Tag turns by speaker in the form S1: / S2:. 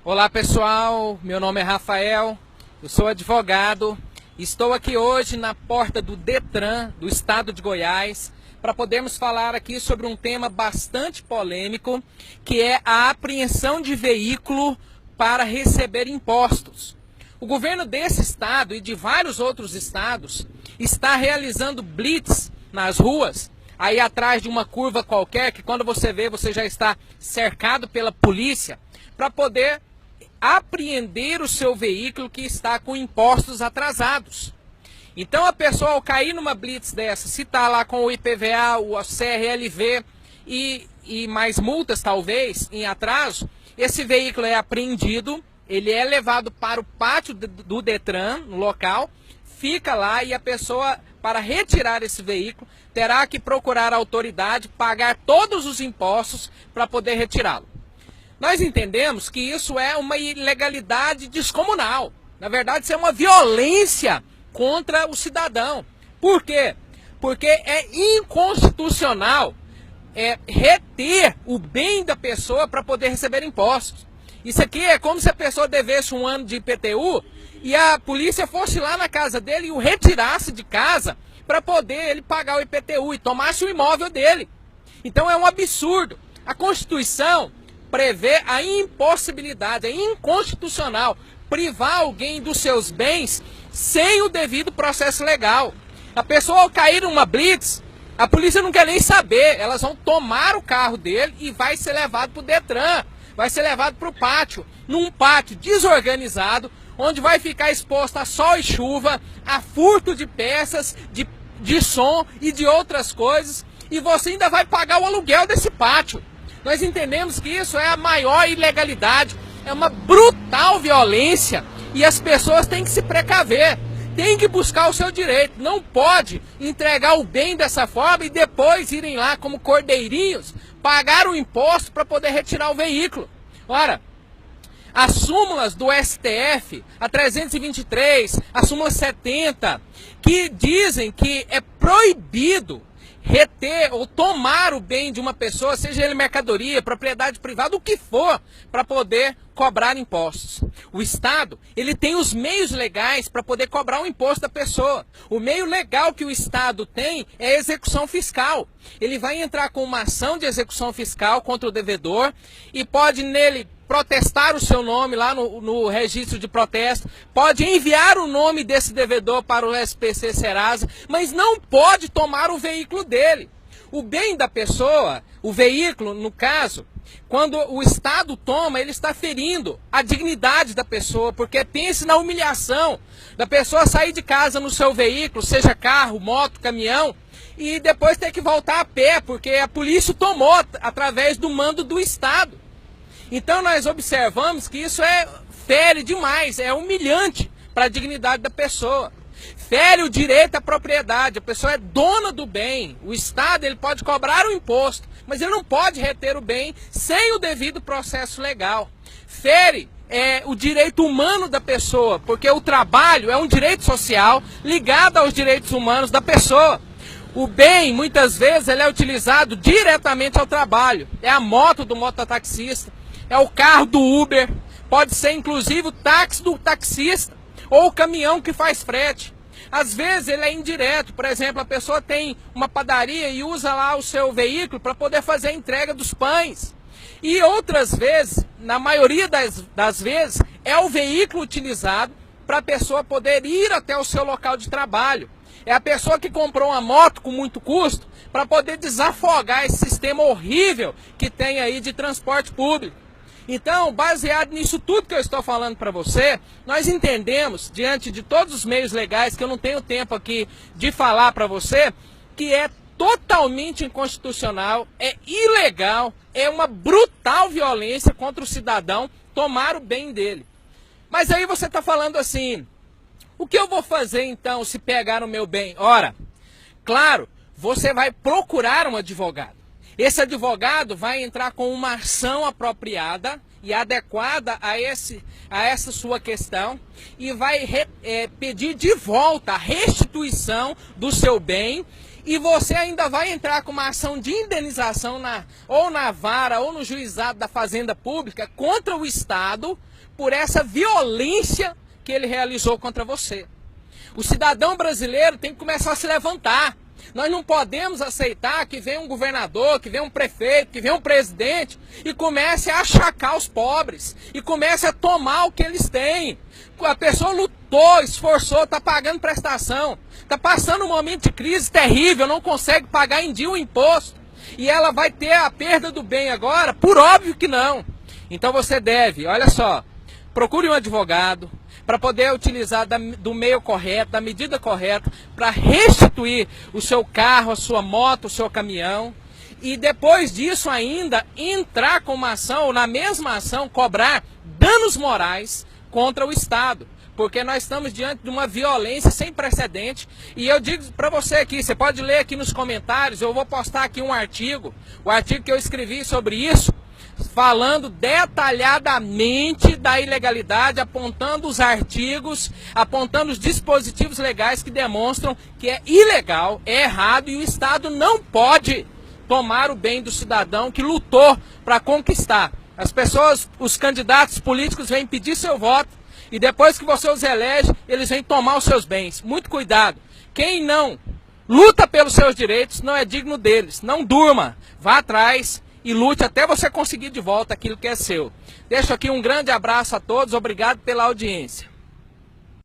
S1: Olá pessoal, meu nome é Rafael, eu sou advogado, estou aqui hoje na porta do Detran do estado de Goiás para podermos falar aqui sobre um tema bastante polêmico, que é a apreensão de veículo para receber impostos. O governo desse estado e de vários outros estados está realizando blitz nas ruas, aí atrás de uma curva qualquer, que quando você vê, você já está cercado pela polícia, para poder apreender o seu veículo que está com impostos atrasados. Então a pessoa, ao cair numa blitz dessa, se está lá com o IPVA, o CRLV e mais multas talvez em atraso, esse veículo é apreendido, ele é levado para o pátio do Detran, no local, fica lá e a pessoa, para retirar esse veículo, terá que procurar a autoridade, pagar todos os impostos para poder retirá-lo. Nós entendemos que isso é uma ilegalidade descomunal. Na verdade, isso é uma violência contra o cidadão. Por quê? Porque é inconstitucional reter o bem da pessoa para poder receber impostos. Isso aqui é como se a pessoa devesse um ano de IPTU e a polícia fosse lá na casa dele e o retirasse de casa para poder ele pagar o IPTU e tomasse o imóvel dele. Então é um absurdo. A Constituição prevê a impossibilidade, é inconstitucional privar alguém dos seus bens sem o devido processo legal. A pessoa, ao cair numa blitz, a polícia não quer nem saber, elas vão tomar o carro dele e vai ser levado para o Detran, vai ser levado para o pátio, num pátio desorganizado, onde vai ficar exposto a sol e chuva, a furto de peças, de som e de outras coisas, e você ainda vai pagar o aluguel desse pátio. Nós entendemos que isso é a maior ilegalidade, é uma brutal violência e as pessoas têm que se precaver, têm que buscar o seu direito. Não pode entregar o bem dessa forma e depois irem lá como cordeirinhos pagar o imposto para poder retirar o veículo. Ora, as súmulas do STF, a 323, a súmula 70, que dizem que é proibido reter ou tomar o bem de uma pessoa, seja ele mercadoria, propriedade privada, o que for, para poder cobrar impostos. O Estado, ele tem os meios legais para poder cobrar o imposto da pessoa. O meio legal que o Estado tem é a execução fiscal. Ele vai entrar com uma ação de execução fiscal contra o devedor e pode nele protestar o seu nome lá no registro de protesto, pode enviar o nome desse devedor para o SPC Serasa, mas não pode tomar o veículo dele. O bem da pessoa, o veículo, no caso, quando o Estado toma, ele está ferindo a dignidade da pessoa, porque pense na humilhação da pessoa sair de casa no seu veículo, seja carro, moto, caminhão, e depois ter que voltar a pé, porque a polícia tomou através do mando do Estado. Então nós observamos que isso fere demais, é humilhante para a dignidade da pessoa. Fere o direito à propriedade, a pessoa é dona do bem. O Estado ele pode cobrar o imposto, mas ele não pode reter o bem sem o devido processo legal. Fere o direito humano da pessoa, porque o trabalho é um direito social ligado aos direitos humanos da pessoa. O bem, muitas vezes, ele é utilizado diretamente ao trabalho. É a moto do mototaxista, é o carro do Uber, pode ser inclusive o táxi do taxista ou o caminhão que faz frete. Às vezes ele é indireto, por exemplo, a pessoa tem uma padaria e usa lá o seu veículo para poder fazer a entrega dos pães. E outras vezes, na maioria das vezes, é o veículo utilizado para a pessoa poder ir até o seu local de trabalho. É a pessoa que comprou uma moto com muito custo para poder desafogar esse sistema horrível que tem aí de transporte público. Então, baseado nisso tudo que eu estou falando para você, nós entendemos, diante de todos os meios legais, que eu não tenho tempo aqui de falar para você, que é totalmente inconstitucional, é ilegal, é uma brutal violência contra o cidadão tomar o bem dele. Mas aí você está falando assim, o que eu vou fazer então se pegar o meu bem? Ora, claro, você vai procurar um advogado. Esse advogado vai entrar com uma ação apropriada e adequada a essa sua questão e vai pedir de volta a restituição do seu bem e você ainda vai entrar com uma ação de indenização ou na vara ou no juizado da Fazenda Pública contra o Estado por essa violência que ele realizou contra você. O cidadão brasileiro tem que começar a se levantar. Nós não podemos aceitar que venha um governador, que venha um prefeito, que venha um presidente e comece a achacar os pobres e comece a tomar o que eles têm. A pessoa lutou, esforçou, está pagando prestação, está passando um momento de crise terrível, não consegue pagar em dia o imposto e ela vai ter a perda do bem agora? Por óbvio que não. Então você deve, olha só, procure um advogado para poder utilizar do meio correto, da medida correta, para restituir o seu carro, a sua moto, o seu caminhão. E depois disso ainda entrar com uma ação, ou na mesma ação, cobrar danos morais contra o Estado. Porque nós estamos diante de uma violência sem precedente. E eu digo para você aqui, você pode ler aqui nos comentários, eu vou postar aqui um artigo, o artigo que eu escrevi sobre isso, falando detalhadamente da ilegalidade, apontando os artigos, apontando os dispositivos legais que demonstram que é ilegal, é errado e o Estado não pode tomar o bem do cidadão que lutou para conquistar. As pessoas, os candidatos políticos vêm pedir seu voto e depois que você os elege, eles vêm tomar os seus bens. Muito cuidado. Quem não luta pelos seus direitos não é digno deles. Não durma, vá atrás e lute até você conseguir de volta aquilo que é seu. Deixo aqui um grande abraço a todos, obrigado pela audiência.